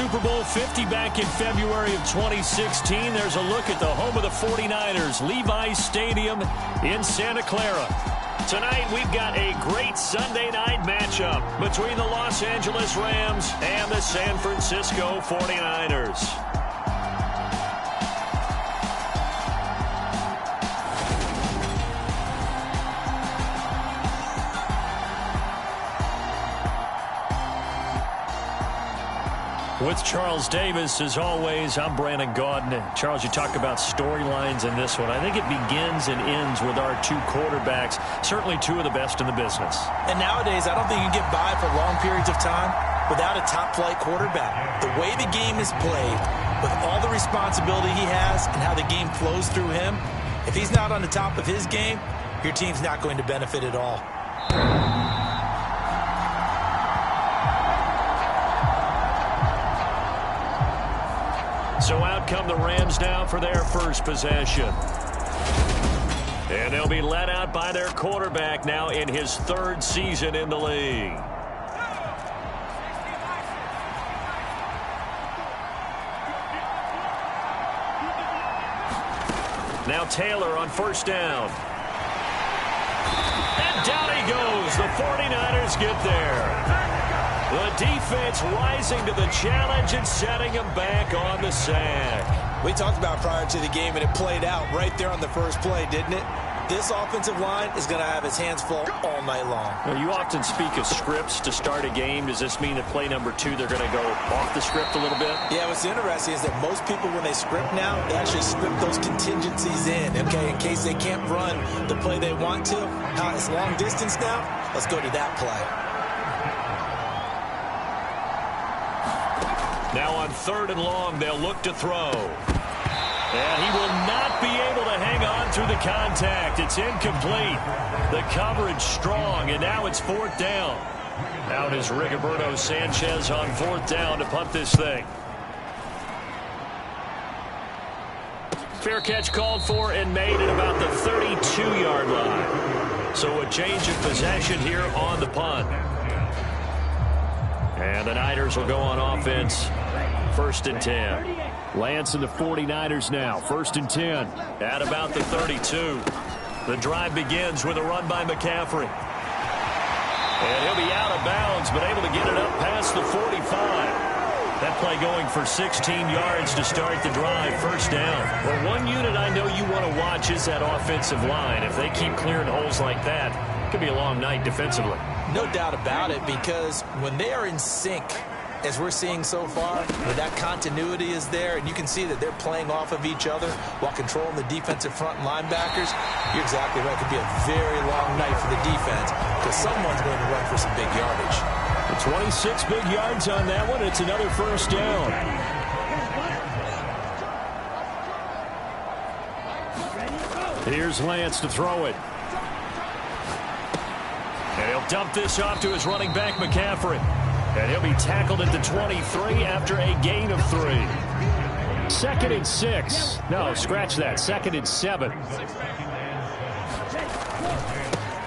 Super Bowl 50 back in February of 2016. There's a look at the home of the 49ers, Levi's Stadium in Santa Clara. Tonight, we've got a great Sunday night matchup between the Los Angeles Rams and the San Francisco 49ers. With Charles Davis, as always, I'm Brandon Gaudin. Charles, you talk about storylines in this one. I think it begins and ends with our two quarterbacks, certainly two of the best in the business. And nowadays, I don't think you can get by for long periods of time without a top-flight quarterback. The way the game is played, with all the responsibility he has and how the game flows through him, if he's not on the top of his game, your team's not going to benefit at all. So out come the Rams now for their first possession. And they'll be led out by their quarterback now in his third season in the league. Now Taylor on first down. And down he goes. The 49ers get there. The defense rising to the challenge and setting him back on the sack. We talked about prior to the game, and it played out right there on the first play, didn't it? This offensive line is going to have his hands full all night long. Well, you often speak of scripts to start a game. Does this mean that play number 2, they're going to go off the script a little bit? Yeah, what's interesting is that most people, when they script now, they actually script those contingencies in, okay, in case they can't run the play they want to. It's long distance now. Let's go to that play. Now on 3rd and long, they'll look to throw. And he will not be able to hang on through the contact. It's incomplete. The coverage strong, and now it's 4th down. Out is Rigoberto Sanchez on 4th down to punt this thing. Fair catch called for and made at about the 32-yard line. So a change of possession here on the punt. And the Niners will go on offense. 1st and 10. Lance and the 49ers now. 1st and 10. At about the 32. The drive begins with a run by McCaffrey. And he'll be out of bounds, but able to get it up past the 45. That play going for 16 yards to start the drive. 1st down. Well, one unit I know you want to watch is that offensive line. If they keep clearing holes like that, it could be a long night defensively. No doubt about it, because when they are in sync, as we're seeing so far, where that continuity is there, and you can see that they're playing off of each other while controlling the defensive front linebackers, you're exactly right. It could be a very long night for the defense, because someone's going to run for some big yardage. 26 big yards on that one. It's another 1st down. Here's Lance to throw it. And he'll dump this off to his running back, McCaffrey. And he'll be tackled at the 23 after a gain of 3. 2nd and 6. No, scratch that. 2nd and 7.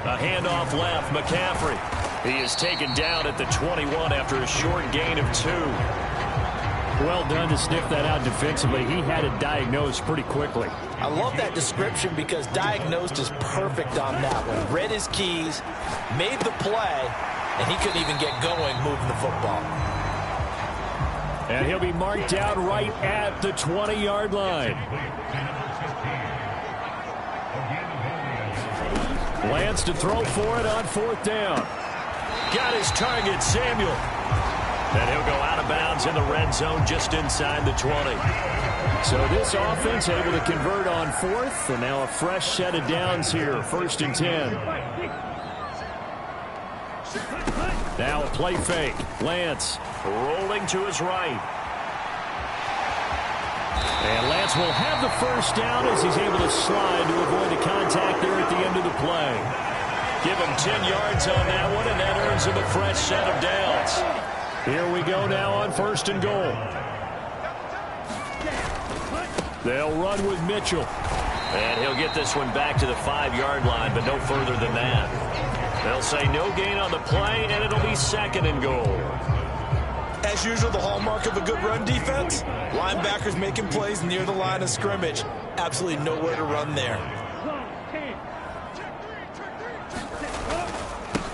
A handoff left, McCaffrey. He is taken down at the 21 after a short gain of 2. Well done to sniff that out defensively. He had it diagnosed pretty quickly. I love that description because diagnosed is perfect on that one. Read his keys, made the play, and he couldn't even get going moving the football. And he'll be marked down right at the 20-yard line. Lance to throw for it on 4th down. Got his target, Samuel. And he'll go out of bounds in the red zone just inside the 20. So this offense able to convert on 4th, and now a fresh set of downs here, 1st and 10. Now a play fake. Lance rolling to his right. And Lance will have the 1st down as he's able to slide to avoid the contact there at the end of the play. Give him 10 yards on that one, and that earns him a fresh set of downs. Here we go now on 1st and goal. They'll run with Mitchell. And he'll get this one back to the 5-yard line, but no further than that. They'll say no gain on the play, and it'll be 2nd and goal. As usual, the hallmark of a good run defense, linebackers making plays near the line of scrimmage. Absolutely nowhere to run there.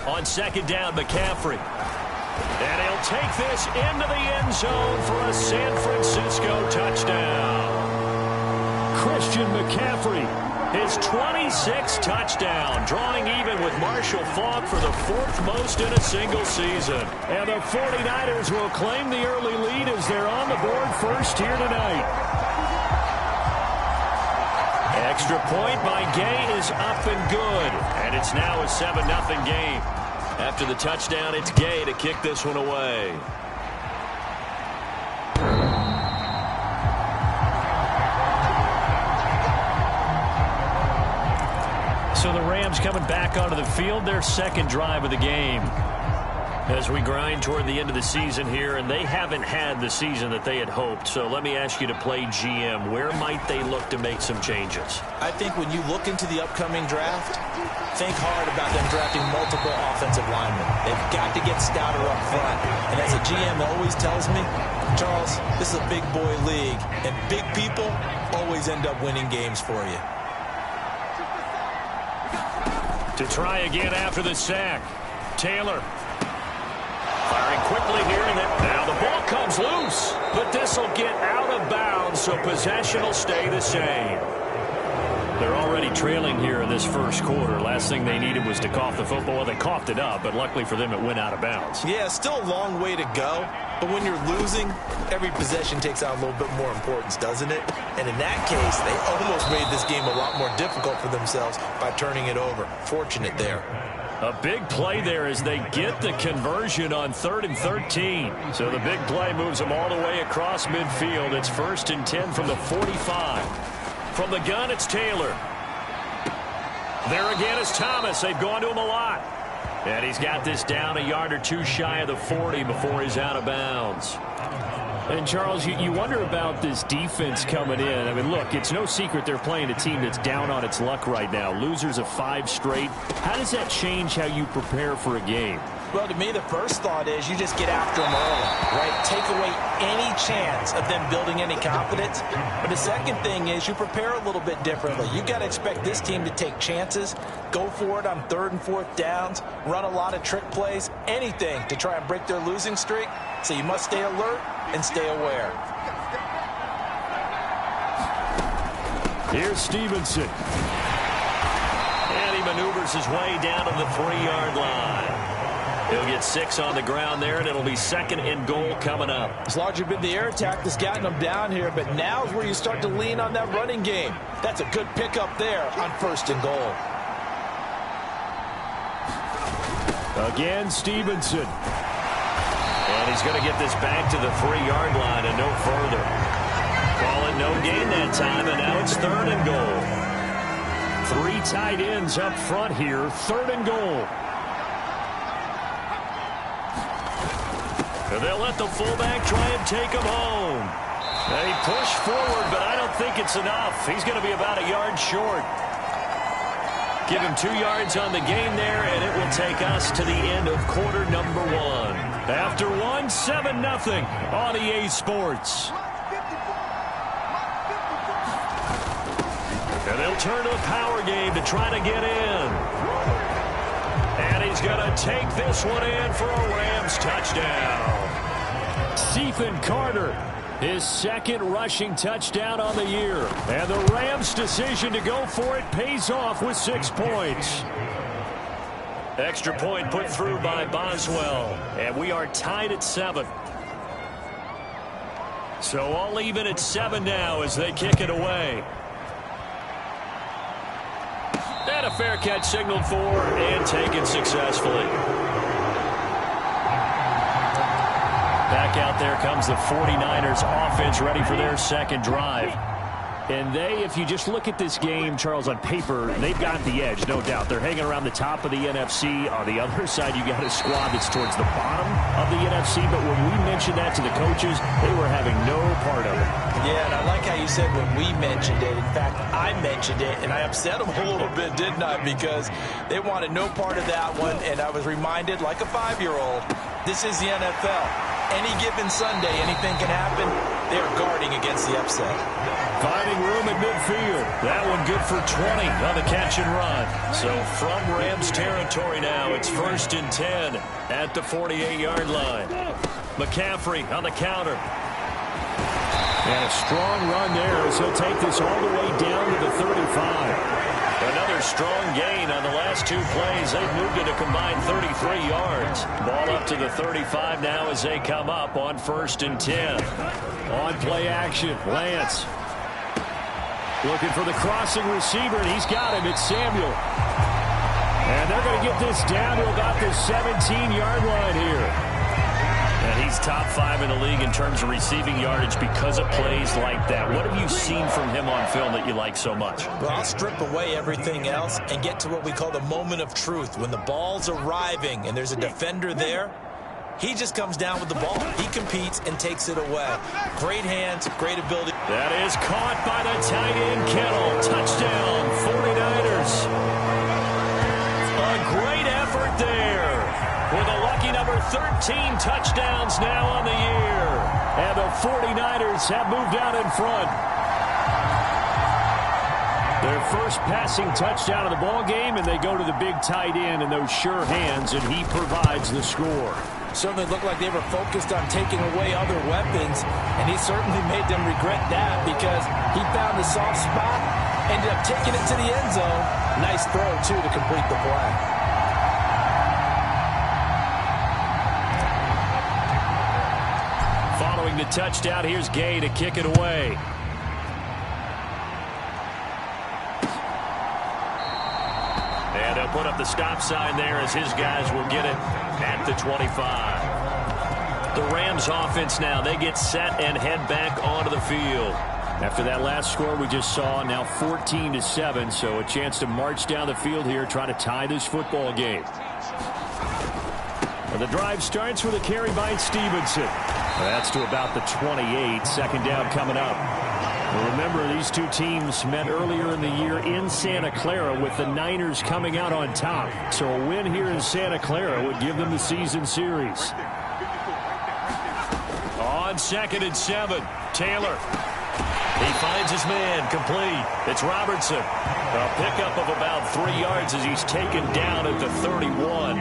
On second down, McCaffrey. And he'll take this into the end zone for a San Francisco touchdown. Christian McCaffrey, his 26th touchdown, drawing even with Marshall Faulk for the 4th most in a single season. And the 49ers will claim the early lead as they're on the board first here tonight. Extra point by Gay is up and good. And it's now a 7-0 game. After the touchdown, it's Gay to kick this one away. So the Rams coming back onto the field, their second drive of the game. As we grind toward the end of the season here, and they haven't had the season that they had hoped. So let me ask you to play GM. Where might they look to make some changes? I think when you look into the upcoming draft, think hard about them drafting multiple offensive linemen. They've got to get stouter up front. And as a GM always tells me, Charles, this is a big boy league, and big people always end up winning games for you. To try again after the sack, Taylor. Firing quickly here, and now the ball comes loose. But this will get out of bounds, so possession will stay the same. They're already trailing here in this first quarter. Last thing they needed was to cough the football. Well, they coughed it up, but luckily for them, it went out of bounds. Yeah, still a long way to go. But when you're losing, every possession takes on a little bit more importance, doesn't it? And in that case, they almost made this game a lot more difficult for themselves by turning it over. Fortunate there. A big play there as they get the conversion on 3rd and 13. So the big play moves them all the way across midfield. It's 1st and 10 from the 45. From the gun, it's Taylor. There again is Thomas. They've gone to him a lot. And he's got this down a yard or two shy of the 40 before he's out of bounds. And, Charles, you wonder about this defense coming in. I mean, look, it's no secret they're playing a team that's down on its luck right now. Losers of 5 straight. How does that change how you prepare for a game? Well, to me, the first thought is you just get after them early, right? Take away any chance of them building any confidence. But the second thing is you prepare a little bit differently. You got to expect this team to take chances, go for it on 3rd and 4th downs, run a lot of trick plays, anything to try and break their losing streak. So you must stay alert and stay aware. Here's Stevenson. And he maneuvers his way down to the 3-yard line. He'll get 6 on the ground there, and it'll be 2nd and goal coming up. It's largely been the air attack that's gotten them down here, but now is where you start to lean on that running game. That's a good pickup there on 1st and goal. Again, Stevenson. And he's going to get this back to the 3-yard line and no further. Call it no gain that time, and now it's 3rd and goal. 3 tight ends up front here, 3rd and goal. And they'll let the fullback try and take him home. They push forward, but I don't think it's enough. He's going to be about a yard short. Give him 2 yards on the game there, and it will take us to the end of quarter number 1. After 1, 7-0 on EA Sports. And they'll turn to a power game to try to get in. And he's going to take this one in for a Rams touchdown. Ethan Carter, his 2nd rushing touchdown on the year. And the Rams' decision to go for it pays off with 6 points. Extra point put through by Boswell. And we are tied at 7. So all even at 7 now as they kick it away. And a fair catch signaled for and taken successfully. Back out there comes the 49ers offense ready for their 2nd drive. And they, if you just look at this game, Charles, on paper, they've got the edge, no doubt. They're hanging around the top of the NFC. On the other side, you got a squad that's towards the bottom of the NFC. But when we mentioned that to the coaches, they were having no part of it. Yeah, and I like how you said when we mentioned it. In fact, I mentioned it, and I upset them a little bit, didn't I? Because they wanted no part of that one, and I was reminded, like a 5-year-old, this is the NFL. any given Sunday, anything can happen. They are guarding against the upset. Finding room at midfield. That one good for 20 on the catch and run. So from Rams territory now, it's 1st and 10 at the 48-yard line. McCaffrey on the counter. And a strong run there as he'll take this all the way down to the 35. Another strong gain on the last 2 plays. They've moved it a combined 33 yards. Ball up to the 35 now as they come up on 1st and 10. On play action, Lance. Looking for the crossing receiver, and he's got him. It's Samuel. And they're going to get this down to about the 17-yard line here. And he's top 5 in the league in terms of receiving yardage because of plays like that. What have you seen from him on film that you like so much? Well, I'll strip away everything else and get to what we call the moment of truth. When the ball's arriving and there's a defender there, he just comes down with the ball. He competes and takes it away. Great hands, great ability. That is caught by the tight end, Kittle. Touchdown, 49ers. A great effort there. With a lucky number 13 touchdowns now on the year. And the 49ers have moved out in front. Their first passing touchdown of the ball game, and they go to the big tight end and those sure hands, and he provides the score. Certainly looked like they were focused on taking away other weapons, and he certainly made them regret that because he found the soft spot, ended up taking it to the end zone. Nice throw, too, to complete the play. Following the touchdown, here's Gay to kick it away. And they'll put up the stop sign there as his guys will get it at the 25. The Rams offense now, they get set and head back onto the field. After that last score we just saw, now 14-7, so a chance to march down the field here, try to tie this football game. And the drive starts with a carry by Stevenson. That's to about the 28. Second down coming up. Well, remember, these two teams met earlier in the year in Santa Clara with the Niners coming out on top. So a win here in Santa Clara would give them the season series. On 2nd and 7, Taylor. He finds his man, complete. It's Robertson. A pickup of about 3 yards as he's taken down at the 31.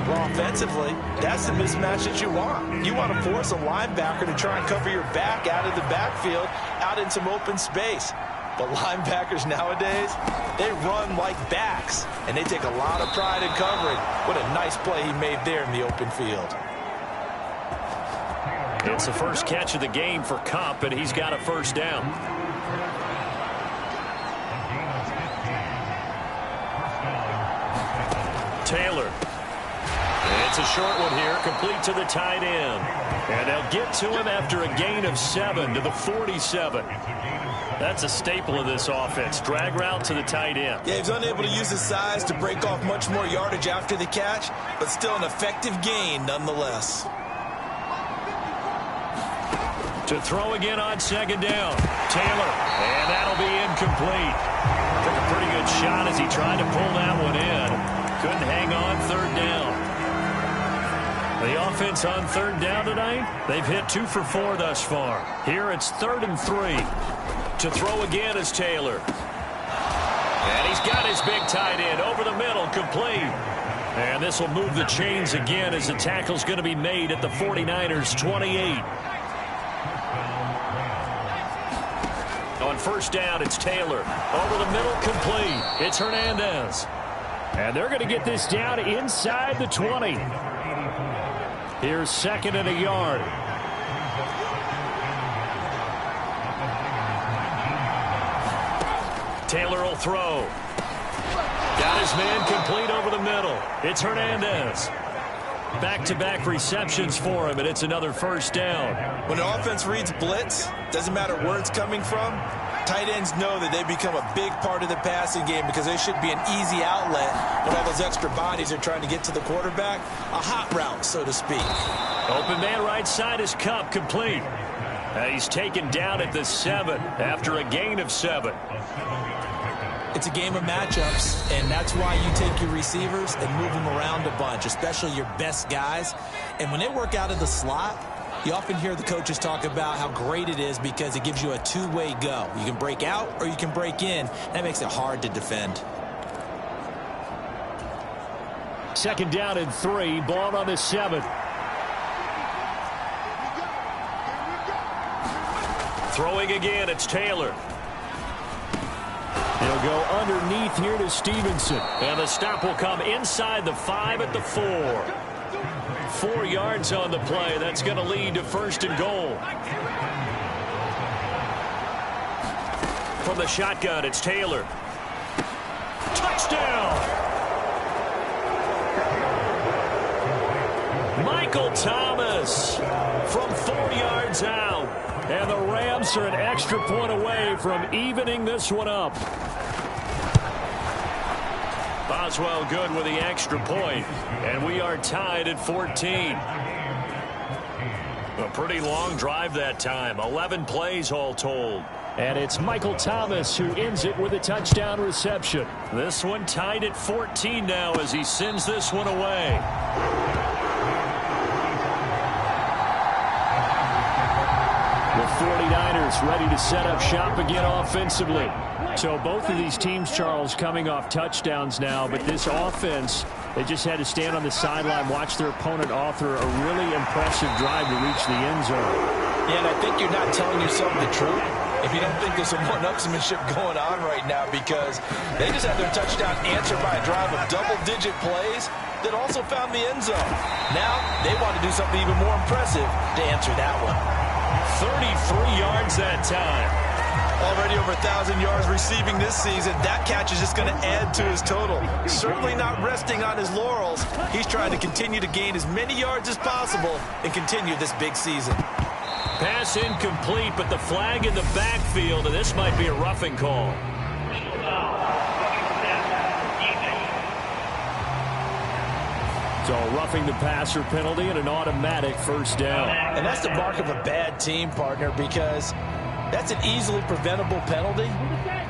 Well, offensively, that's the mismatch that you want. You want to force a linebacker to try and cover your back out of the backfield, out in some open space. But linebackers nowadays, they run like backs, and they take a lot of pride in covering. What a nice play he made there in the open field. It's the first catch of the game for Kupp, and he's got a first down. Taylor. It's a short one here, complete to the tight end. And they'll get to him after a gain of 7 to the 47. That's a staple of this offense. Drag route to the tight end. Yeah, he's unable to use his size to break off much more yardage after the catch, but still an effective gain nonetheless. To throw again on 2nd down. Taylor, and that'll be incomplete. Took a pretty good shot as he tried to pull that one in. Couldn't hang on 3rd down. The offense on 3rd down tonight, they've hit 2 for 4 thus far. Here it's 3rd and 3. To throw again is Taylor. And he's got his big tight end over the middle, complete. And this will move the chains again as the tackle's going to be made at the 49ers 28. On 1st down, it's Taylor. Over the middle, complete. It's Hernandez. And they're going to get this down inside the 20. Here's 2nd and a yard. Taylor will throw. Got his man complete over the middle. It's Hernandez. Back-to-back receptions for him, and it's another first down. When the offense reads blitz, doesn't matter where it's coming from, tight ends know that they become a big part of the passing game because they should be an easy outlet when all those extra bodies are trying to get to the quarterback. A hot route, so to speak. Open man right side is Kupp, complete. He's taken down at the 7 after a gain of 7. It's a game of matchups, and that's why you take your receivers and move them around a bunch, especially your best guys. And when they work out of the slot, you often hear the coaches talk about how great it is because it gives you a two-way go. You can break out or you can break in. That makes it hard to defend. 2nd down and 3, ball on the 7. Throwing again, it's Taylor. He'll go underneath here to Stevenson. And the stop will come inside the 5 at the 4. 4 yards on the play. That's going to lead to 1st and goal. From the shotgun, it's Taylor. Touchdown! Michael Thomas from 4 yards out. And the Rams are an extra point away from evening this one up. Boswell good with the extra point, and we are tied at 14. A pretty long drive that time, 11 plays all told. And it's Michael Thomas who ends it with a touchdown reception. This one tied at 14 now as he sends this one away. The 49ers ready to set up shop again offensively. So both of these teams, Charles, coming off touchdowns now, but this offense, they just had to stand on the sideline, watch their opponent author a really impressive drive to reach the end zone. Yeah, and I think you're not telling yourself the truth if you don't think there's some one-upsmanship going on right now, because they just had their touchdown answered by a drive of double-digit plays that also found the end zone. Now they want to do something even more impressive to answer that one. 33 yards that time. Already over 1,000 yards receiving this season. That catch is just going to add to his total. Certainly not resting on his laurels. He's trying to continue to gain as many yards as possible and continue this big season. Pass incomplete, but the flag in the backfield, and this might be a roughing call. So roughing the passer penalty and an automatic 1st down. And that's the mark of a bad team, partner, because that's an easily preventable penalty,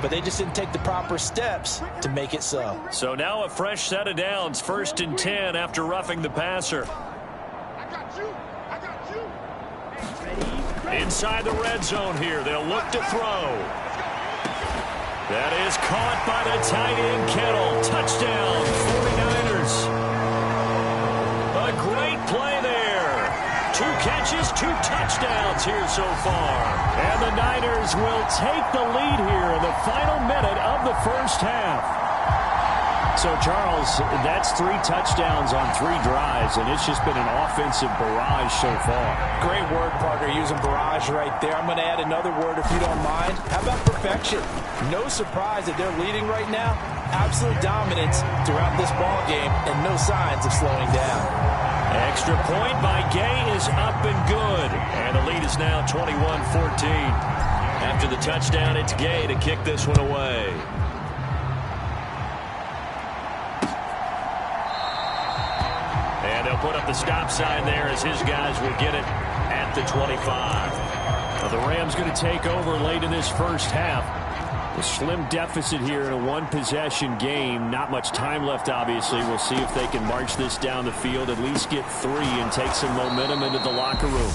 but they just didn't take the proper steps to make it so. So now a fresh set of downs, 1st and 10 after roughing the passer. Inside the red zone here, they'll look to throw. That is caught by the tight end, Kittle. Touchdown, 49ers. A great play there. 2 catches, 2 touchdowns here so far. And the Niners will take the lead here in the final minute of the 1st half. So, Charles, that's 3 touchdowns on 3 drives, and it's just been an offensive barrage so far. Great word, partner, using barrage right there. I'm going to add another word if you don't mind. How about perfection? No surprise that they're leading right now. Absolute dominance throughout this ball game and no signs of slowing down. Extra point by Gay is up and good. And the lead is now 21-14. After the touchdown, it's Gay to kick this one away. And they'll put up the stop sign there as his guys will get it at the 25. Well, the Rams going to take over late in this 1st half. A slim deficit here in a 1-possession game. Not much time left, obviously. We'll see if they can march this down the field, at least get 3 and take some momentum into the locker room.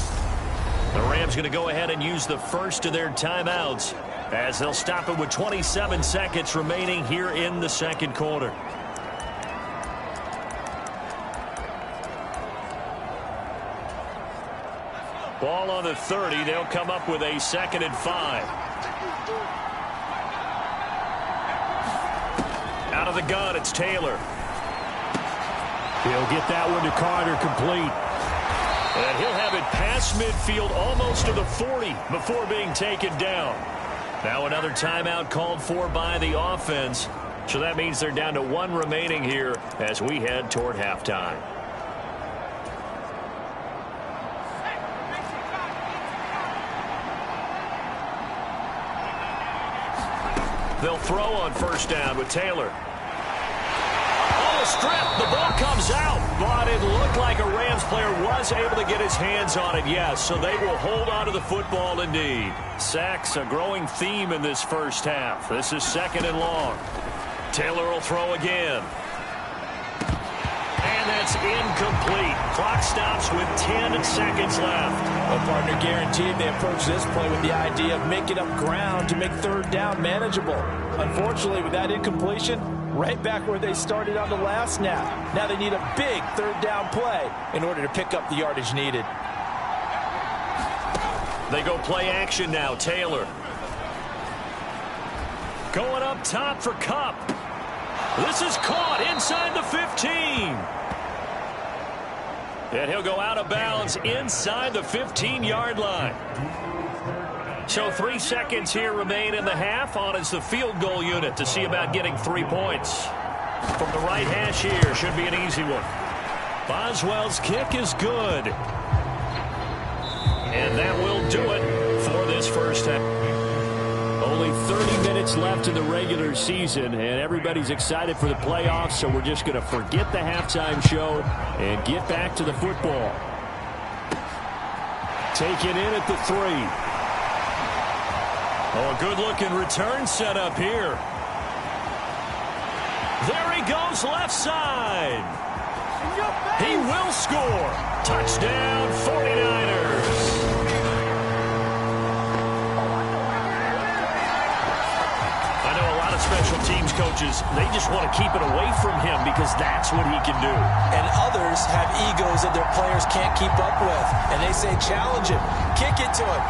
The Rams going to go ahead and use the first of their timeouts as they'll stop it with 27 seconds remaining here in the 2nd quarter. Ball on the 30. They'll come up with a 2nd and 5. Out of the gun, it's Taylor. He'll get that one to Carter, complete. And he'll have it past midfield almost to the 40 before being taken down. Now another timeout called for by the offense. So that means they're down to 1 remaining here as we head toward halftime. They'll throw on 1st down with Taylor. Oh, a strip. The ball comes out, but it looked like a Rams player was able to get his hands on it, yes. So they will hold on to the football indeed. Sacks, a growing theme in this first half. This is 2nd and long. Taylor will throw again. And that's incomplete. Clock stops with 10 seconds left. Well, partner, guaranteed they approach this play with the idea of making up ground to make 3rd down manageable. Unfortunately, with that incompletion, right back where they started on the last snap. Now they need a big 3rd down play in order to pick up the yardage needed. They go play action now. Taylor. Going up top for Kupp. This is caught inside the 15. And he'll go out of bounds inside the 15-yard line. So 3 seconds here remain in the half on as the field goal unit to see about getting 3 points. From the right hash here, should be an easy one. Boswell's kick is good. And that will do it for this first half. Only 30 minutes left in the regular season, and everybody's excited for the playoffs, so we're just going to forget the halftime show and get back to the football. Taken in at the 3. Oh, a good-looking return set up here. There he goes left side. He will score. Touchdown, 49ers. Special teams coaches, they just want to keep it away from him because that's what he can do. And others have egos that their players can't keep up with. And they say, challenge him, kick it to him.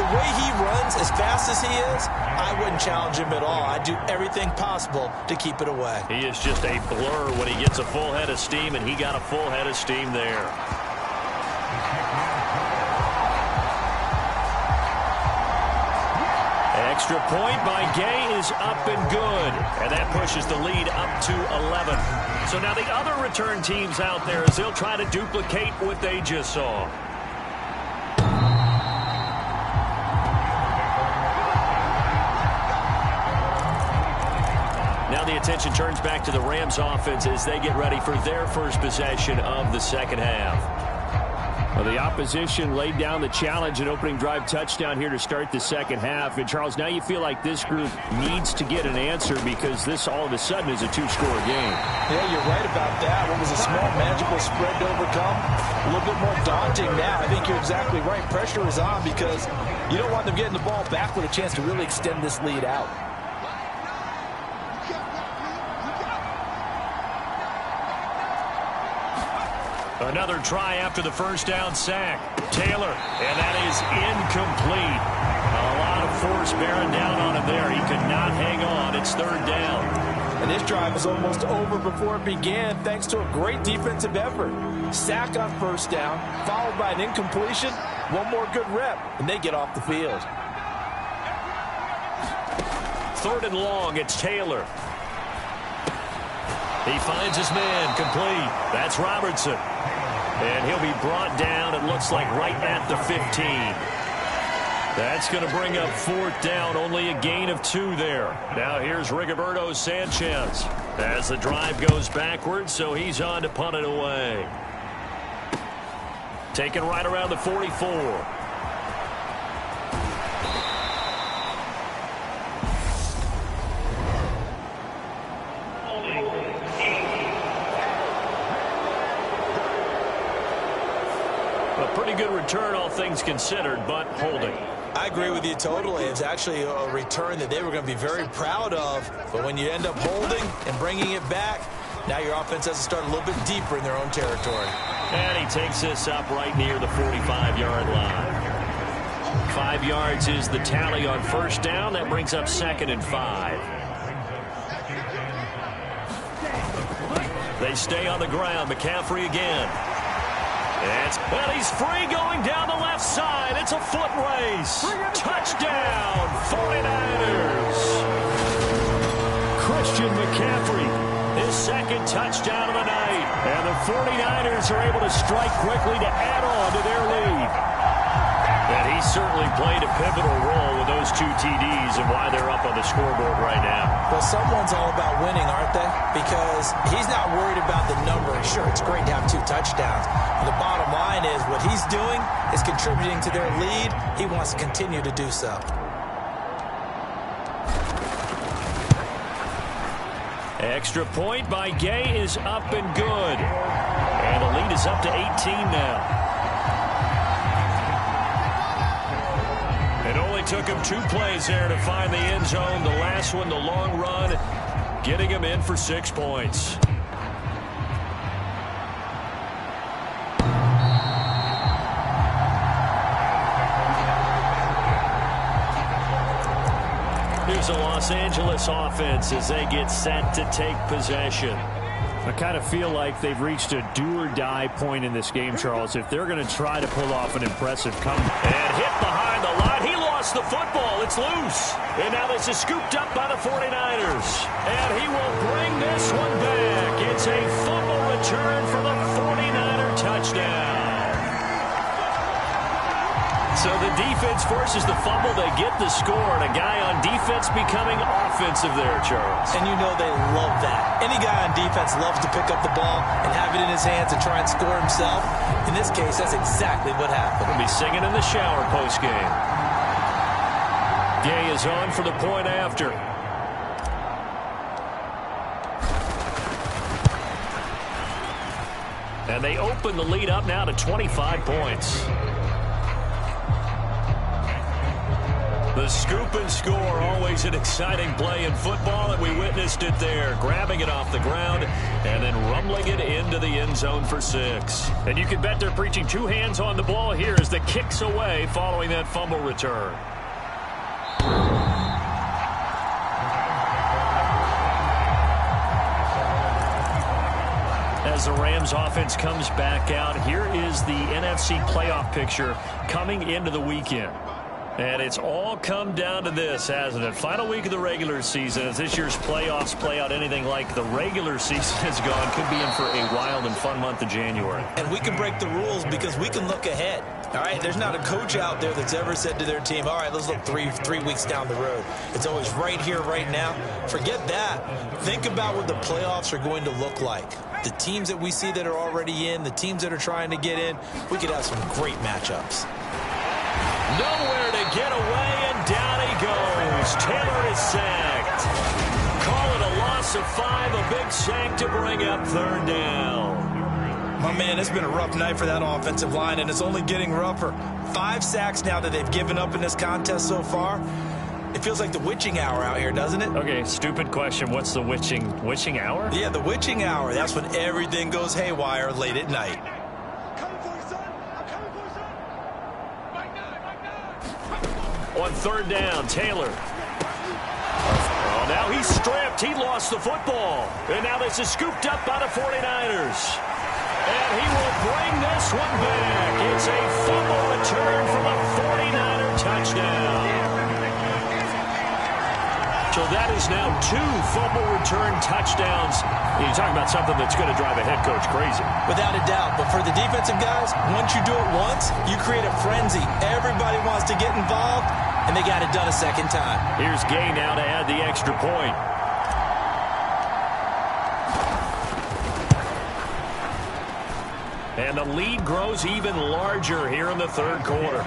The way he runs as fast as he is, I wouldn't challenge him at all. I'd do everything possible to keep it away. He is just a blur when he gets a full head of steam, and he got a full head of steam there. Extra point by Gay is up and good. And that pushes the lead up to 11. So now the other return teams out there as they'll try to duplicate what they just saw. Now the attention turns back to the Rams offense as they get ready for their first possession of the second half. Well, the opposition laid down the challenge and opening drive touchdown here to start the second half. And, Charles, now you feel like this group needs to get an answer because this all of a sudden is a 2-score game. Yeah, you're right about that. What was a small, manageable spread to overcome, a little bit more daunting now. I think you're exactly right. Pressure is on because you don't want them getting the ball back with a chance to really extend this lead out. Another try after the first down sack. Taylor, and that is incomplete. A lot of force bearing down on him there. He could not hang on. It's 3rd down. And this drive was almost over before it began thanks to a great defensive effort. Sack on first down, followed by an incompletion. One more good rep, and they get off the field. 3rd and long, it's Taylor. He finds his man, complete. That's Robertson. And he'll be brought down, it looks like, right at the 15. That's going to bring up 4th down, only a gain of 2 there. Now here's Rigoberto Sanchez as the drive goes backwards, so he's on to punt it away. Taken right around the 44. Pretty good return, all things considered, but holding. I agree with you totally. It's actually a return that they were going to be very proud of. But when you end up holding and bringing it back, now your offense has to start a little bit deeper in their own territory. And he takes this up right near the 45-yard line. 5 yards is the tally on first down. That brings up 2nd and 5. They stay on the ground. McCaffrey again. Well, he's free going down the left side. It's a foot race. Touchdown, 49ers. Christian McCaffrey, his 2nd touchdown of the night. And the 49ers are able to strike quickly to add on to their lead. And he certainly played a pivotal role with those 2 TDs and why they're up on the scoreboard right now. Well, someone's all about winning, aren't they? Because he's not worried about the number. Sure, it's great to have 2 touchdowns. But the bottom line is what he's doing is contributing to their lead. He wants to continue to do so. Extra point by Gay is up and good. And the lead is up to 18 now. It only took him 2 plays there to find the end zone. The last one, the long run, getting him in for 6 points. Here's the Los Angeles offense as they get set to take possession. I kind of feel like they've reached a do-or-die point in this game, Charles. If they're going to try to pull off an impressive comeback. And hit behind the line. He lost the football. It's loose. And now this is scooped up by the 49ers. And he will bring this one back. It's a fumble return for the 49er touchdown. So the defense forces the fumble. They get the score, and a guy on defense becoming offensive there, Charles. And you know they love that. Any guy on defense loves to pick up the ball and have it in his hands and try and score himself. In this case, that's exactly what happened. He'll be singing in the shower postgame. Gay is on for the point after. And they open the lead up now to 25 points. The scoop and score, always an exciting play in football, and we witnessed it there, grabbing it off the ground and then rumbling it into the end zone for 6. And you can bet they're preaching 2 hands on the ball here as the kick's away following that fumble return. As the Rams offense comes back out, here is the NFC playoff picture coming into the weekend. And it's all come down to this, hasn't it? Final week of the regular season. As this year's playoffs play out anything like the regular season has gone, could be in for a wild and fun month of January. And we can break the rules because we can look ahead. All right, there's not a coach out there that's ever said to their team, all right, let's look three weeks down the road. It's always right here, right now. Forget that. Think about what the playoffs are going to look like. The teams that we see that are already in, the teams that are trying to get in, we could have some great matchups. Nowhere to get away, and down he goes. Taylor is sacked. Call it a loss of 5, a big sack to bring up 3rd down. My man, it's been a rough night for that offensive line, and it's only getting rougher. 5 sacks now that they've given up in this contest so far. It feels like the witching hour out here, doesn't it? Okay, stupid question. What's the witching hour? Yeah, the witching hour. That's when everything goes haywire late at night. On 3rd down, Taylor. Oh, now he's stripped. He lost the football. And now this is scooped up by the 49ers. And he will bring this one back. It's a fumble return from a 49er touchdown. So that is now 2 fumble return touchdowns. You're talking about something that's going to drive a head coach crazy. Without a doubt. But for the defensive guys, once you do it once, you create a frenzy. Everybody wants to get involved, and they got it done a second time. Here's Gay now to add the extra point. And the lead grows even larger here in the 3rd quarter.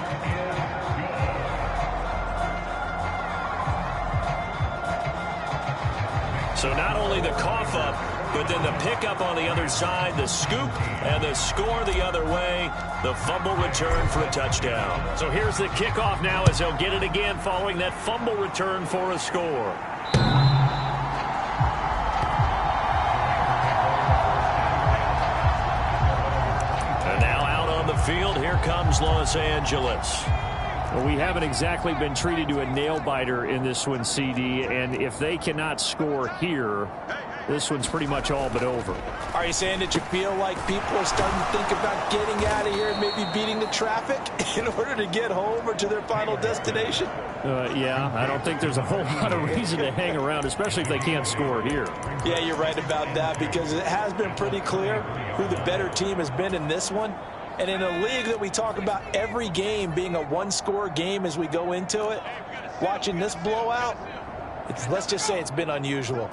So not only the cough up, but then the pickup on the other side, the scoop, and the score the other way, the fumble return for a touchdown. So here's the kickoff now as they'll get it again following that fumble return for a score. And now out on the field, here comes Los Angeles. Well, we haven't exactly been treated to a nail-biter in this one, CD, and if they cannot score here, this one's pretty much all but over. Are you saying that you feel like people are starting to think about getting out of here and maybe beating the traffic in order to get home or to their final destination? Yeah, I don't think there's a whole lot of reason to hang around, especially if they can't score here. Yeah, you're right about that because it has been pretty clear who the better team has been in this one. And in a league that we talk about every game being a one-score game as we go into it, watching this blowout, let's just say it's been unusual.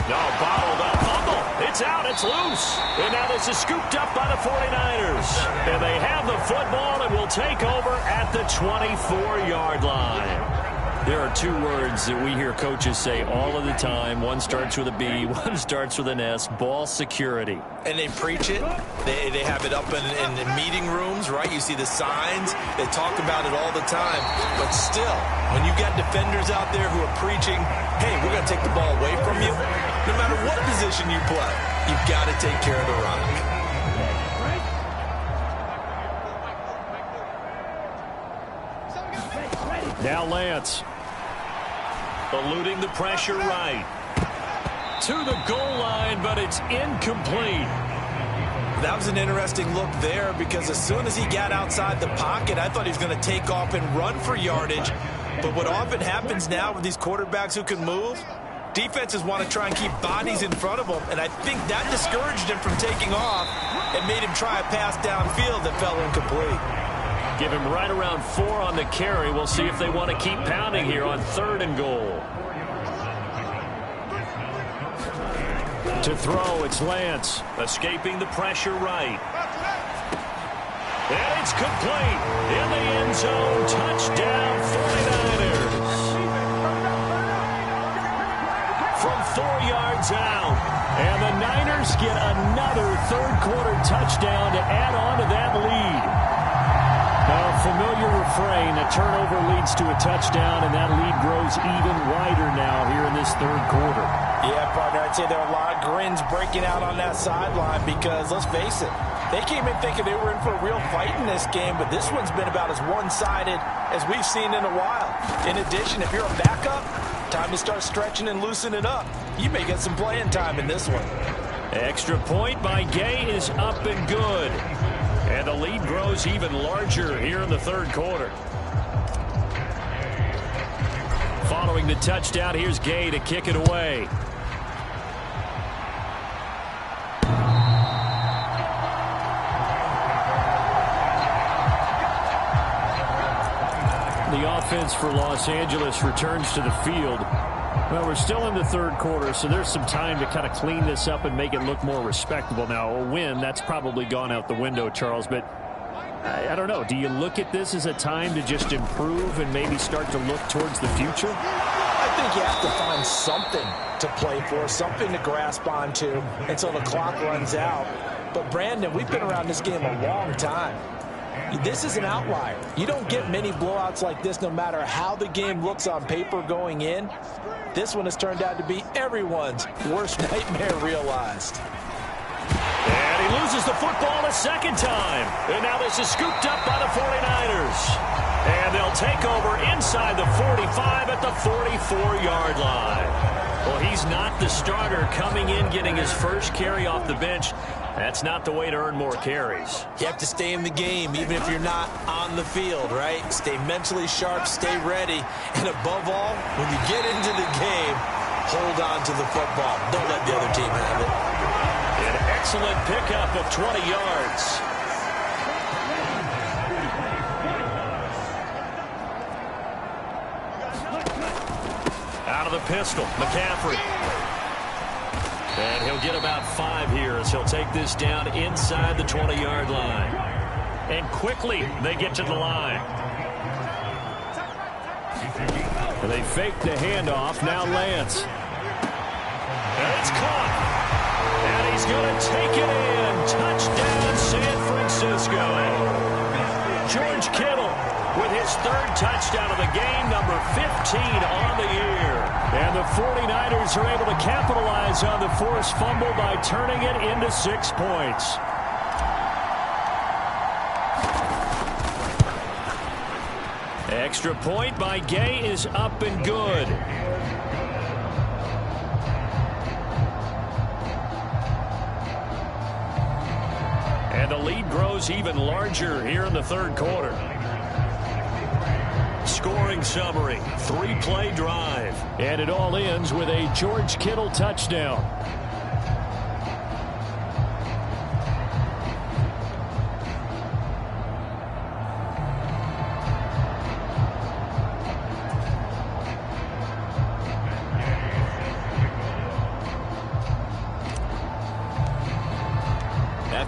No, bottled up, fumble. It's out, it's loose. And now this is scooped up by the 49ers. And they have the football and will take over at the 24-yard line. There are two words that we hear coaches say all of the time. One starts with a B, one starts with an S, ball security. And they preach it. They have it up in meeting rooms, right? You see the signs. They talk about it all the time. But still, when you got defenders out there who are preaching, hey, we're going to take the ball away from you, no matter what position you play, you've got to take care of the rock. Now Lance. Eluding the pressure right. To the goal line, but it's incomplete. That was an interesting look there because as soon as he got outside the pocket, I thought he was going to take off and run for yardage. But what often happens now with these quarterbacks who can move, defenses want to try and keep bodies in front of them, and I think that discouraged him from taking off and made him try a pass downfield that fell incomplete. Give him right around 4 on the carry. We'll see if they want to keep pounding here on 3rd and goal. To throw, it's Lance. Escaping the pressure right. And it's complete. In the end zone. Touchdown, 49ers. From 4 yards out. And the Niners get another third-quarter touchdown to add on to that lead. A familiar refrain, a turnover leads to a touchdown, and that lead grows even wider now here in this third quarter. Yeah, partner, I'd say there are a lot of grins breaking out on that sideline because, let's face it, they came in thinking they were in for a real fight in this game, but this one's been about as one-sided as we've seen in a while. In addition, if you're a backup, time to start stretching and loosening up. You may get some playing time in this one. Extra point by Gay is up and good. And the lead grows even larger here in the third quarter. Following the touchdown, here's Gay to kick it away. The offense for Los Angeles returns to the field. Well, we're still in the third quarter, so there's some time to kind of clean this up and make it look more respectable. Now, a win, that's probably gone out the window, Charles, but I don't know. Do you look at this as a time to just improve and maybe start to look towards the future? I think you have to find something to play for, something to grasp onto until the clock runs out. But, Brandon, we've been around this game a long time. This is an outlier. You don't get many blowouts like this no matter how the game looks on paper going in. This one has turned out to be everyone's worst nightmare realized. And he loses the football a second time. And now this is scooped up by the 49ers. And they'll take over inside the 45 at the 44-yard line. Well, he's not the starter coming in, getting his first carry off the bench. That's not the way to earn more carries. You have to stay in the game, even if you're not on the field, right? Stay mentally sharp, stay ready. And above all, when you get into the game, hold on to the football. Don't let the other team have it. An excellent pickup of 20 yards. Out of the pistol, McCaffrey. And he'll get about 5 here as he'll take this down inside the 20-yard line. And quickly, they get to the line. And they fake the handoff. Now Lance. And it's caught. And he's going to take it in. Touchdown, San Francisco. George Kittle with his 3rd touchdown of the game, number 15 on the year. And the 49ers are able to capitalize on the forced fumble by turning it into 6 points. Extra point by Gay is up and good. And the lead grows even larger here in the third quarter. Scoring summary, 3-play drive. And it all ends with a George Kittle touchdown.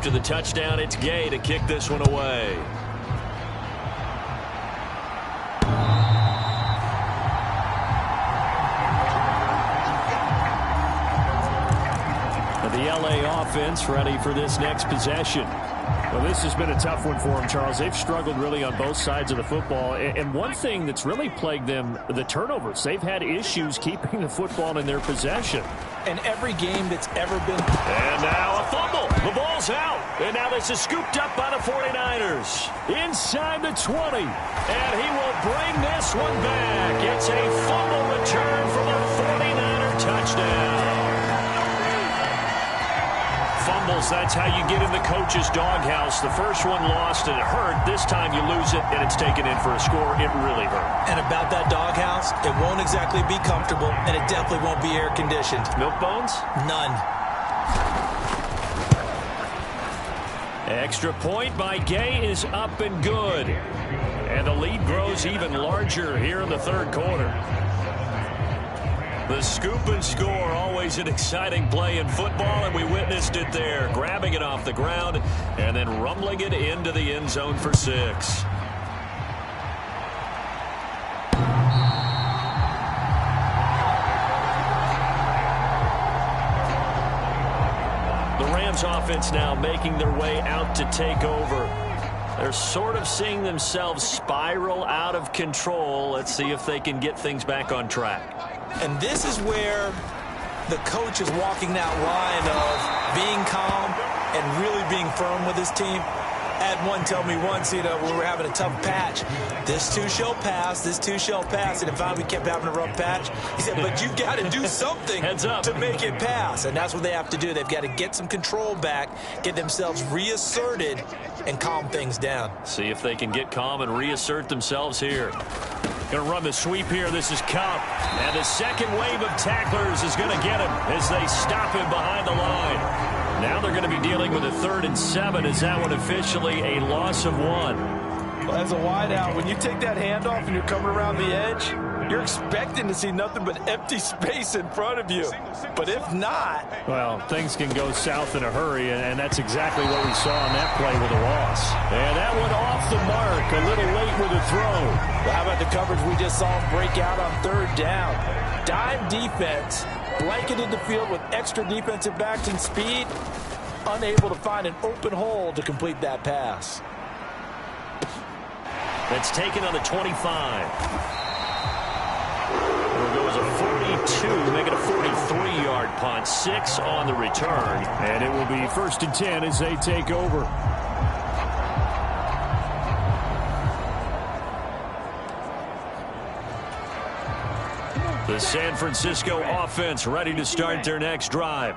After the touchdown, it's Gay to kick this one away. The LA offense ready for this next possession. Well, this has been a tough one for them, Charles. They've struggled really on both sides of the football. And one thing that's really plagued them, the turnovers. They've had issues keeping the football in their possession. And every game that's ever been... And now a fumble. The ball's out. And now this is scooped up by the 49ers. Inside the 20. And he will bring this one back. It's a fumble return for the 49er touchdown. Fumbles, that's how you get in the coach's doghouse. The first one lost and it hurt. This time you lose it and it's taken in for a score. It really hurt. And about that doghouse, it won't exactly be comfortable, and it definitely won't be air-conditioned. Milk bones? None. Extra point by Gay is up and good. And the lead grows even larger here in the third quarter. The scoop and score, always an exciting play in football, and we witnessed it there. Grabbing it off the ground and then rumbling it into the end zone for 6. The Rams offense now making their way out to take over. They're sort of seeing themselves spiral out of control. Let's see if they can get things back on track. And this is where the coach is walking that line of being calm and really being firm with his team. I had one tell me once, we were having a tough patch. This too shall pass, this too shall pass. And finally we kept having a rough patch. He said, but you've got to do something to make it pass. And that's what they have to do. They've got to get some control back, get themselves reasserted, and calm things down. See if they can get calm and reassert themselves here. Going to run the sweep here. This is Cup. And the second wave of tacklers is going to get him as they stop him behind the line. Now they're going to be dealing with a 3rd and 7. Is that one officially a loss of 1? Well, as a wideout, when you take that handoff and you're coming around the edge, you're expecting to see nothing but empty space in front of you. But if not... Well, things can go south in a hurry, and that's exactly what we saw on that play with a loss. And that one off the mark, a little late with a throw. Well, how about the coverage we just saw him break out on 3rd down? Dime defense, blanketed the field with extra defensive backs and speed, unable to find an open hole to complete that pass. That's taken on the 25. It'll go as a 42, make it a 43-yard punt. 6 on the return. And it will be 1st and 10 as they take over. The San Francisco offense ready to start their next drive.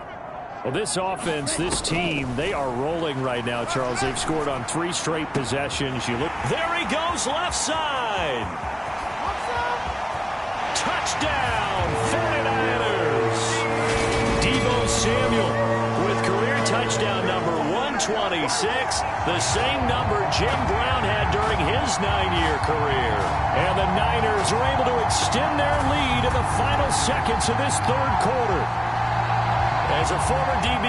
Well, this offense, this team, they are rolling right now, Charles. They've scored on 3 straight possessions. You look. There he goes, left side. Touchdown, 49ers. Deebo Samuel with career touchdown number 126, the same number Jim Brown had during his 9-year career. And the Niners are able to extend their lead in the final seconds of this 3rd quarter. As a former DB,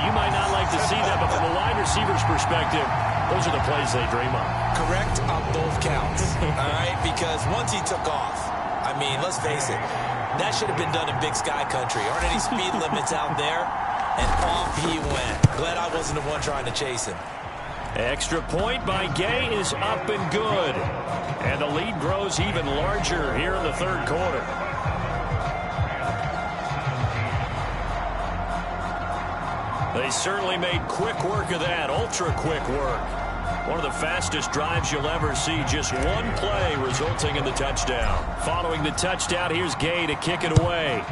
you might not like to see that, but from a wide receiver's perspective, those are the plays they dream of. Correct on both counts, all right? Because once he took off, I mean, let's face it, that should have been done in Big Sky Country. Aren't any speed limits out there? And off he went. Glad I wasn't the one trying to chase him. Extra point by Gay is up and good. And the lead grows even larger here in the 3rd quarter. They certainly made quick work of that, ultra-quick work. One of the fastest drives you'll ever see, just one play resulting in the touchdown. Following the touchdown, here's Gay to kick it away.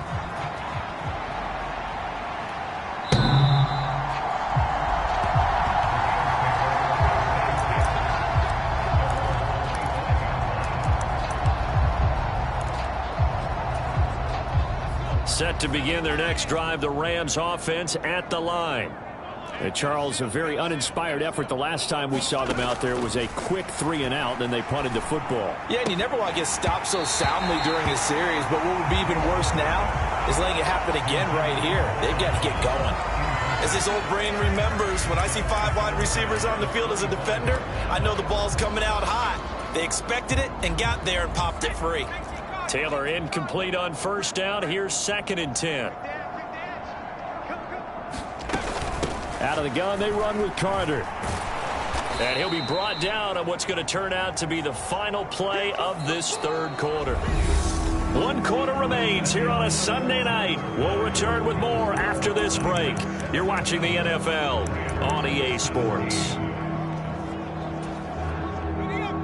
Set to begin their next drive, the Rams offense at the line. And Charles, a very uninspired effort the last time we saw them out there. It was a quick 3 and out, then they punted the football. Yeah, and you never want to get stopped so soundly during a series, but what would be even worse now is letting it happen again right here. They've got to get going. As his old brain remembers, when I see 5 wide receivers on the field as a defender, I know the ball's coming out hot. They expected it and got there and popped it free. Taylor incomplete on first down. Here's 2nd and 10. Out of the gun, they run with Carter. And he'll be brought down on what's going to turn out to be the final play of this 3rd quarter. 1 quarter remains here on a Sunday night. We'll return with more after this break. You're watching the NFL on EA Sports.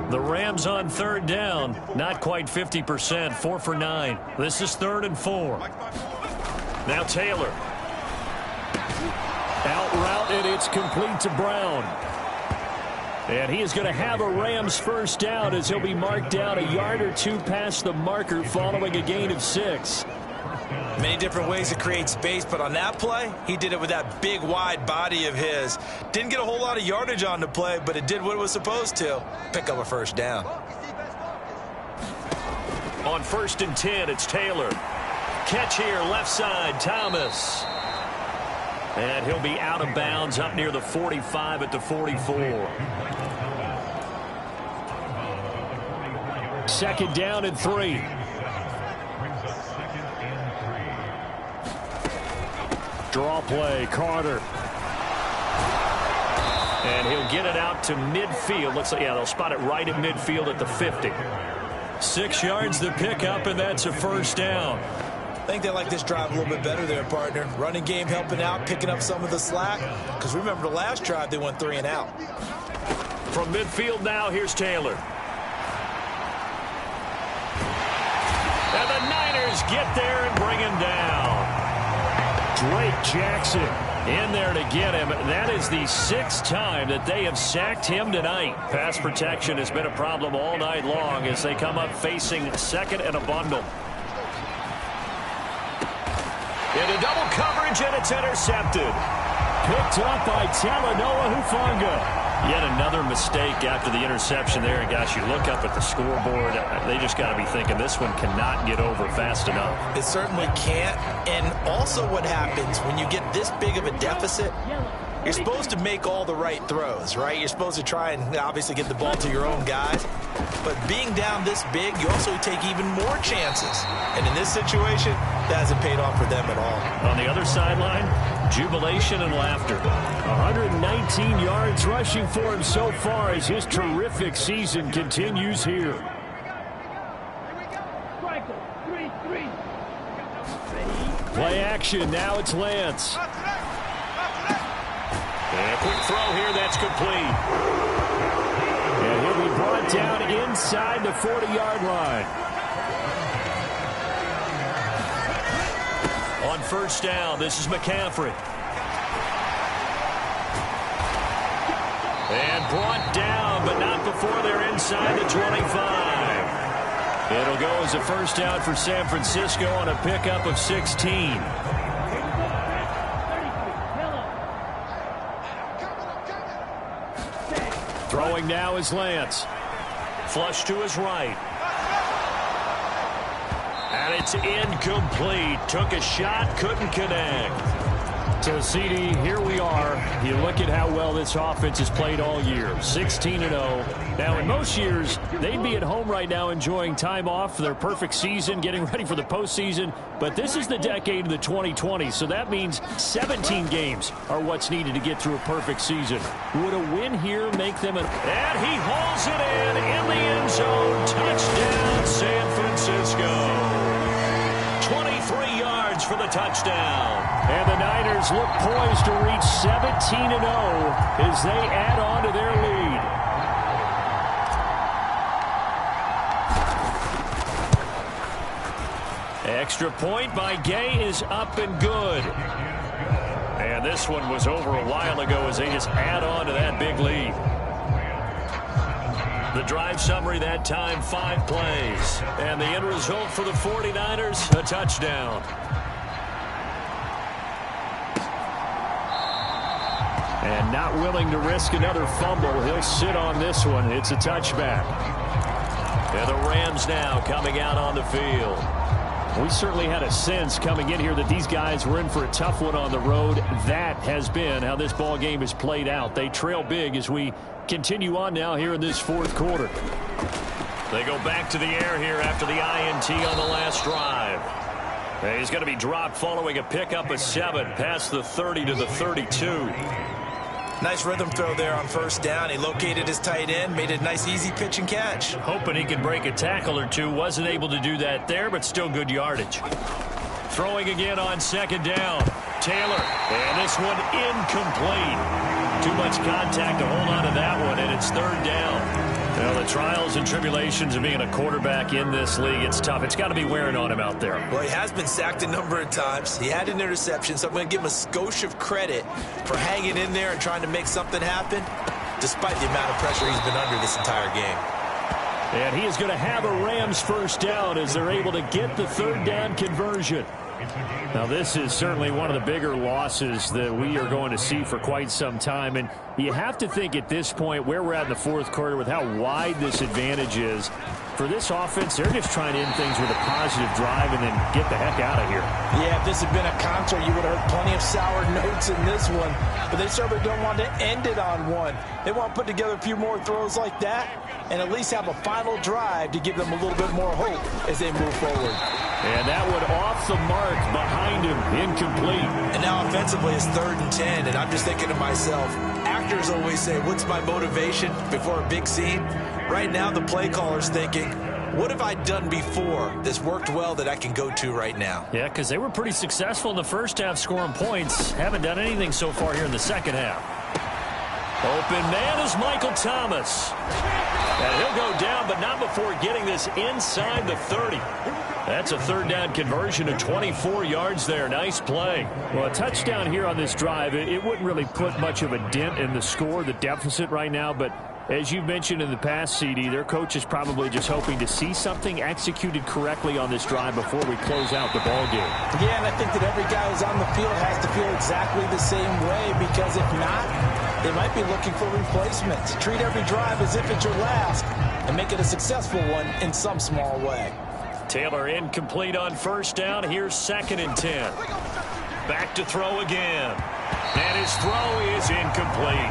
The Rams on 3rd down, not quite 50%, 4 for 9. This is 3rd and 4. Now Taylor. Out route, and it's complete to Brown. And he is going to have a Rams first down as he'll be marked down a yard or 2 past the marker following a gain of 6. Many different ways to create space, but on that play, he did it with that big, wide body of his. Didn't get a whole lot of yardage on the play, but it did what it was supposed to. Pick up a first down. On 1st and 10, it's Taylor. Catch here, left side, Thomas. And he'll be out of bounds up near the 45 at the 44. 2nd down and 3. Draw play, Carter. And he'll get it out to midfield. Looks like, yeah, they'll spot it right at midfield at the 50. 6 yards to pick up, and that's a first down. I think they like this drive a little bit better there, partner. Running game helping out, picking up some of the slack. Because remember the last drive, they went 3 and out. From midfield now, here's Taylor. And the Niners get there and bring him down. Drake Jackson in there to get him. That is the 6th time that they have sacked him tonight. Pass protection has been a problem all night long as they come up facing 2nd and a bundle. Into double coverage, and it's intercepted. picked up by Talanoa Hufanga. Yet another mistake after the interception there. And, gosh, you look up at the scoreboard. They just got to be thinking this one cannot get over fast enough. It certainly can't. And also what happens when you get this big of a deficit, you're supposed to make all the right throws, right? You're supposed to try and obviously get the ball to your own guys. But being down this big, you also take even more chances. And in this situation, that hasn't paid off for them at all. On the other sideline, jubilation and laughter. 119 yards rushing for him so far as his terrific season continues here. Play action. Now it's Lance. And a quick throw here. That's complete. And he'll be brought down inside the 40-yard line. On first down, this is McCaffrey. And brought down, but not before they're inside the 25. It'll go as a first down for San Francisco on a pickup of 16. Throwing now is Lance. Flush to his right. And it's incomplete. Took a shot, couldn't connect. So, CD, here we are. You look at how well this offense has played all year. 16-0. Now, in most years, they'd be at home right now enjoying time off for their perfect season, getting ready for the postseason. But this is the decade of the 2020s, so that means 17 games are what's needed to get through a perfect season. Would a win here make them an... And he hauls it in the end zone. Touchdown, San Francisco. 23 yards for the touchdown. And the Niners look poised to reach 17-0 as they add on to their lead. Extra point by Gay is up and good. And this one was over a while ago as they just add on to that big lead. The drive summary that time, 5 plays. And the end result for the 49ers, a touchdown. And not willing to risk another fumble. He'll sit on this one. It's a touchback. And the Rams now coming out on the field. We certainly had a sense coming in here that these guys were in for a tough one on the road. That has been how this ball game has played out. They trail big as we continue on now here in this fourth quarter. They go back to the air here after the INT on the last drive. He's going to be dropped following a pickup of 7 past the 30 to the 32. Nice rhythm throw there on first down. He located his tight end, made a nice easy pitch and catch. Hoping he could break a tackle or two. Wasn't able to do that there, but still good yardage. Throwing again on second down. Taylor, and this one incomplete. Too much contact to hold on to that one, and it's third down. Well, the trials and tribulations of being a quarterback in this league, it's tough. It's got to be wearing on him out there. Well, he has been sacked a number of times. He had an interception, so I'm going to give him a skosh of credit for hanging in there and trying to make something happen, despite the amount of pressure he's been under this entire game. And he is going to have a Rams first down as they're able to get the third down conversion. Now, this is certainly one of the bigger losses that we are going to see for quite some time. And you have to think at this point where we're at in the fourth quarter with how wide this advantage is. For this offense, they're just trying to end things with a positive drive and then get the heck out of here. Yeah, if this had been a concert, you would have heard plenty of sour notes in this one. But they certainly don't want to end it on one. They want to put together a few more throws like that and at least have a final drive to give them a little bit more hope as they move forward. And that one off the mark behind him, incomplete. And now offensively it's 3rd and 10, and I'm just thinking to myself, actors always say, what's my motivation before a big scene? Right now the play caller's thinking, what have I done before that's worked well that I can go to right now? Yeah, because they were pretty successful in the first half scoring points. Haven't done anything so far here in the second half. Open man is Michael Thomas. And he'll go down, but not before getting this inside the 30. That's a third down conversion of 24 yards there. Nice play. Well, a touchdown here on this drive, it wouldn't really put much of a dent in the score, the deficit right now, but as you've mentioned in the past, CD, their coach is probably just hoping to see something executed correctly on this drive before we close out the ball game. Yeah, and I think that every guy who's on the field has to feel exactly the same way, because if not, they might be looking for replacements. Treat every drive as if it's your last and make it a successful one in some small way. Taylor incomplete on first down. Here's 2nd and 10. Back to throw again. And his throw is incomplete.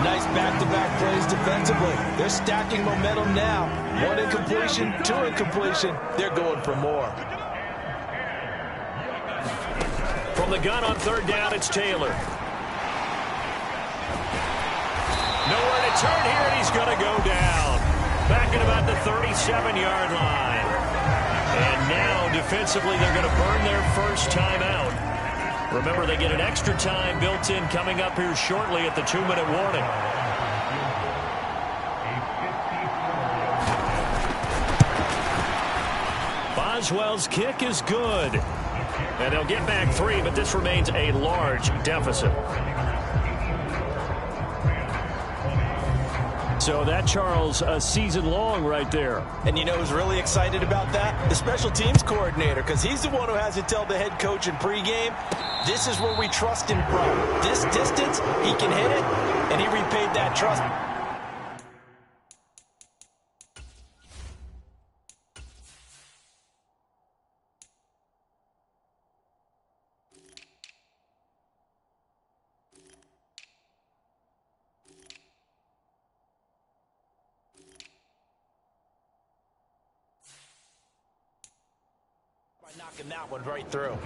Nice back-to-back plays defensively. They're stacking momentum now. 1 incompletion, 2 incompletion. They're going for more. From the gun on third down, it's Taylor. Nowhere to turn here, and he's going to go down. Back at about the 37-yard line. And now, defensively, they're going to burn their first timeout. Remember, they get an extra time built in coming up here shortly at the 2-minute warning. Boswell's kick is good. And they'll get back 3, but this remains a large deficit. So that, Charles, a season long right there. And you know who's really excited about that? The special teams coordinator, because he's the one who has to tell the head coach in pregame, this is where we trust him from. This distance, he can hit it, and he repaid that trust. Knocking that one right through.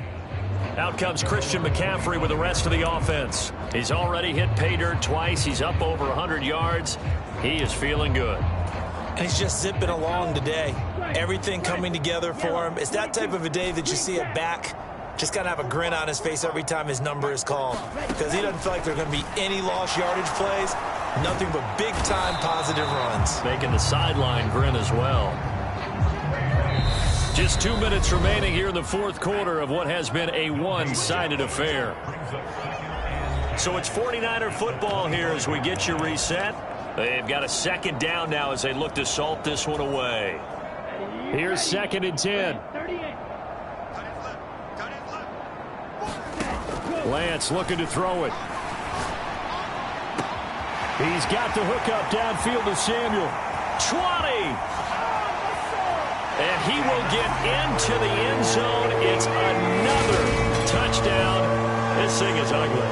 Out comes Christian McCaffrey with the rest of the offense. He's already hit pay dirt twice. He's up over 100 yards. He is feeling good. And he's just zipping along today. Everything coming together for him. It's that type of a day that you see a back just kind of have a grin on his face every time his number is called, because he doesn't feel like there are going to be any lost yardage plays. Nothing but big-time positive runs. Making the sideline grin as well. Just 2 minutes remaining here in the fourth quarter of what has been a one-sided affair. So it's 49er football here as we get you reset. They've got a second down now as they look to salt this one away. Here's 2nd and 10. Lance looking to throw it. He's got the hook up downfield to Samuel. 20! And he will get into the end zone. It's another touchdown. This thing is ugly.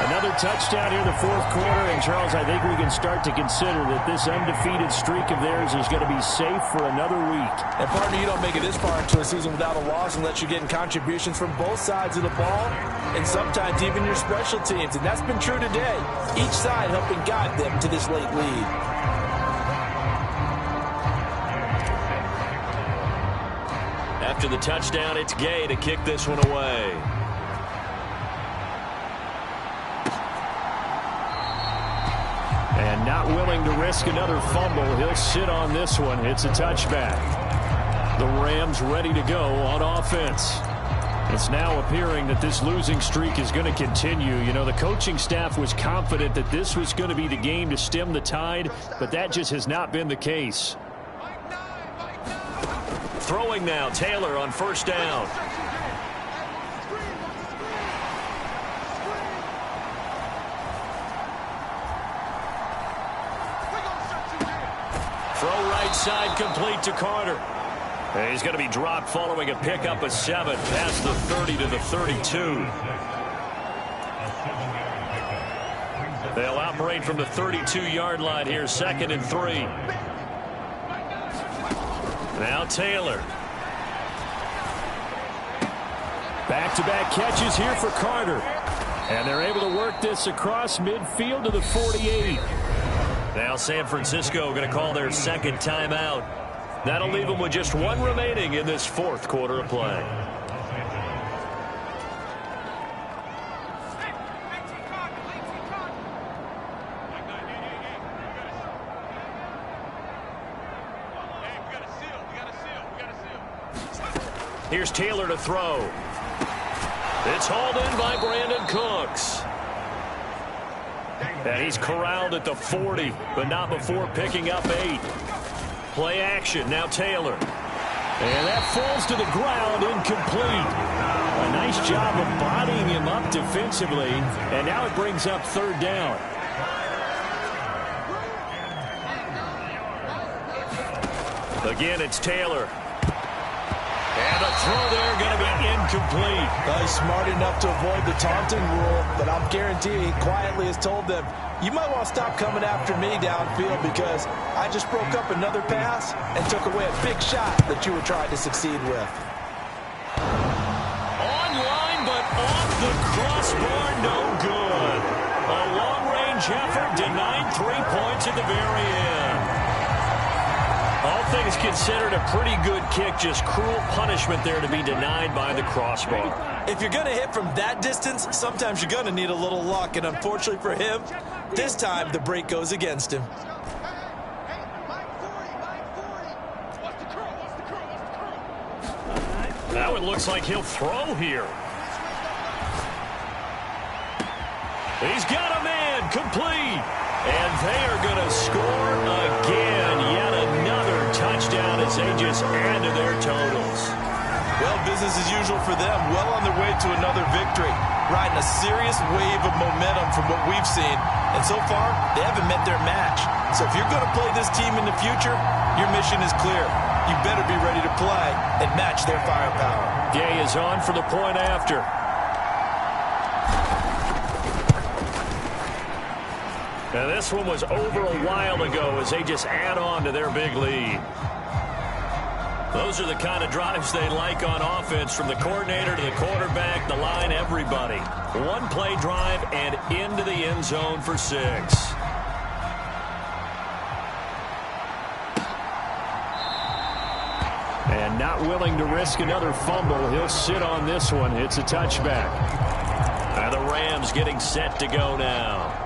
Another touchdown here in the fourth quarter. And, Charles, I think we can start to consider that this undefeated streak of theirs is going to be safe for another week. And, partner, you don't make it this far into a season without a loss unless you're getting contributions from both sides of the ball and sometimes even your special teams. And that's been true today. Each side helping guide them to this late lead. After the touchdown, it's Gay to kick this one away. And not willing to risk another fumble, he'll sit on this one. It's a touchback. The Rams ready to go on offense. It's now appearing that this losing streak is going to continue. You know, the coaching staff was confident that this was going to be the game to stem the tide, but that just has not been the case. Throwing now, Taylor on first down. Throw right side complete to Carter. And he's going to be dropped following a pickup of 7 past the 30 to the 32. They'll operate from the 32-yard line here, 2nd and 3. Now Taylor. Back-to-back catches here for Carter. And they're able to work this across midfield to the 48. Now San Francisco going to call their second timeout. That'll leave them with just 1 remaining in this fourth quarter of play. Here's Taylor to throw. It's hauled in by Brandon Cooks. And he's corralled at the 40, but not before picking up 8. Play action, now Taylor. And that falls to the ground, incomplete. A nice job of bodying him up defensively, and now it brings up 3rd down. Again, it's Taylor. And the throw there going to be incomplete. He's smart enough to avoid the taunting rule, but I'm guaranteeing he quietly has told them, you might want to stop coming after me downfield because I just broke up another pass and took away a big shot that you were trying to succeed with. Online, but off the crossbar, no good. A long-range effort denied 3 points at the very end. All things considered, a pretty good kick, just cruel punishment there to be denied by the crossbar. If you're going to hit from that distance, sometimes you're going to need a little luck, and unfortunately for him, this time the break goes against him. Now it looks like he'll throw here. He's got a man, complete. And they are going to score again. Yet another touchdown as they just add to their totals. Well, business as usual for them. Well on their way to another victory. Riding a serious wave of momentum from what we've seen. And so far, they haven't met their match. So if you're going to play this team in the future, your mission is clear. You better be ready to play and match their firepower. Gay is on for the point after. Now this one was over a while ago as they just add on to their big lead. Those are the kind of drives they like on offense, from the coordinator to the quarterback, the line, everybody. 1-play drive and into the end zone for 6. And not willing to risk another fumble, he'll sit on this one. It's a touchback. Now the Rams getting set to go now.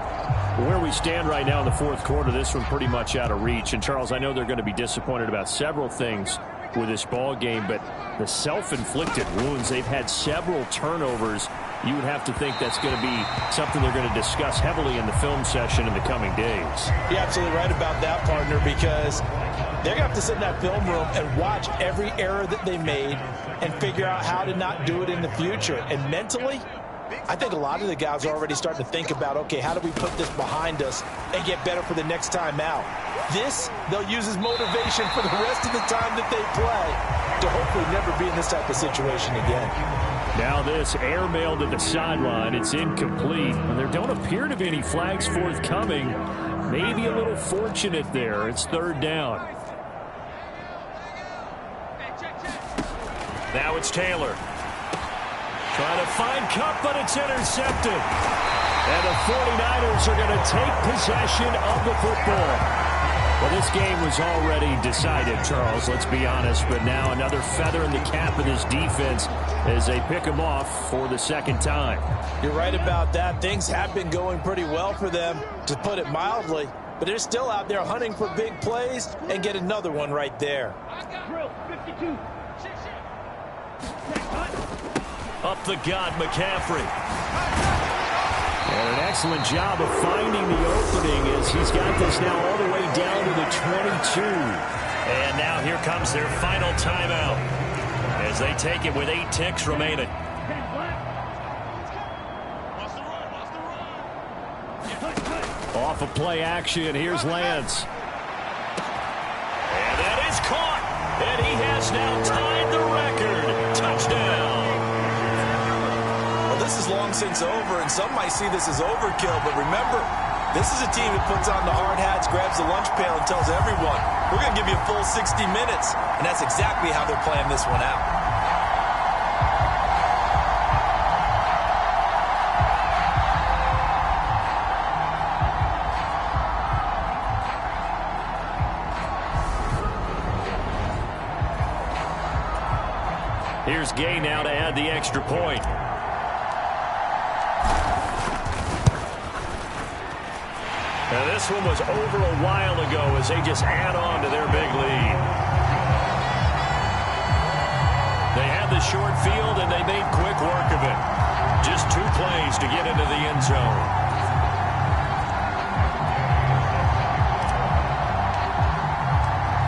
Where we stand right now in the fourth quarter, this one pretty much out of reach. And, Charles, I know they're going to be disappointed about several things with this ball game, but the self-inflicted wounds, they've had several turnovers. You would have to think that's going to be something they're going to discuss heavily in the film session in the coming days. You're absolutely right about that, partner, because they're going to have to sit in that film room and watch every error that they made and figure out how to not do it in the future. And mentally, I think a lot of the guys are already starting to think about, okay, how do we put this behind us and get better for the next time out? This, they'll use as motivation for the rest of the time that they play to hopefully never be in this type of situation again. Now this airmail to the sideline. It's incomplete. There don't appear to be any flags forthcoming. Maybe a little fortunate there. It's third down. Now it's Taylor. Trying to find Cup, but it's intercepted. And the 49ers are going to take possession of the football. Well, this game was already decided, Charles, let's be honest. But now another feather in the cap of this defense as they pick them off for the second time. You're right about that. Things have been going pretty well for them, to put it mildly. But they're still out there hunting for big plays and get another one right there. Up the gut, McCaffrey. And an excellent job of finding the opening as he's got this now all the way down to the 22. And now here comes their final timeout as they take it with 8 ticks remaining. Off of play action, here's Lance. And that is caught. And he has now tied the record. Touchdown. This is long since over, and some might see this as overkill, but remember, this is a team that puts on the hard hats, grabs the lunch pail, and tells everyone, we're going to give you a full 60 minutes, and that's exactly how they're playing this one out. Here's Gay now to add the extra point. Now this one was over a while ago as they just add on to their big lead. They had the short field and they made quick work of it. Just 2 plays to get into the end zone.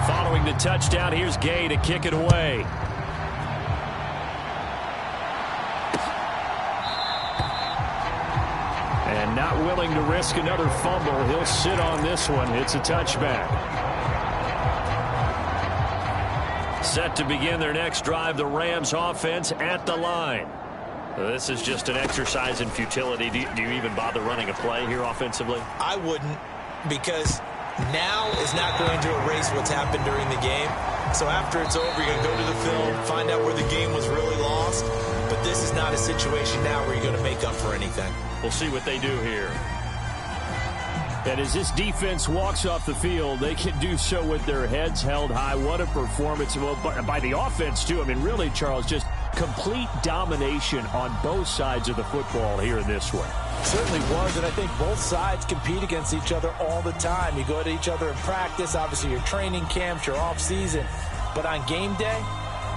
Following the touchdown, here's Gay to kick it away. And not willing to risk another fumble. He'll sit on this one. It's a touchback. Set to begin their next drive, the Rams offense at the line. This is just an exercise in futility. Do you even bother running a play here offensively? I wouldn't, because now is not going to erase what's happened during the game. So after it's over, you're going to go to the film, find out where the game was really lost. But this is not a situation now where you're going to make up for anything. We'll see what they do here. And as this defense walks off the field, they can do so with their heads held high. What a performance by the offense, too. I mean, really, Charles, just complete domination on both sides of the football here in this one. Certainly was, and I think both sides compete against each other all the time. You go at each other in practice, obviously your training camps, your off-season. But on game day,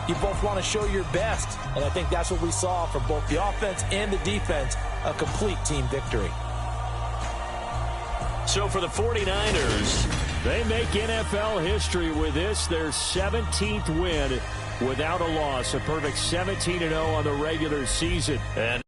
you both want to show your best. And I think that's what we saw from both the offense and the defense, a complete team victory. So for the 49ers, they make NFL history with this, their 17th win without a loss. A perfect 17-0 on the regular season. And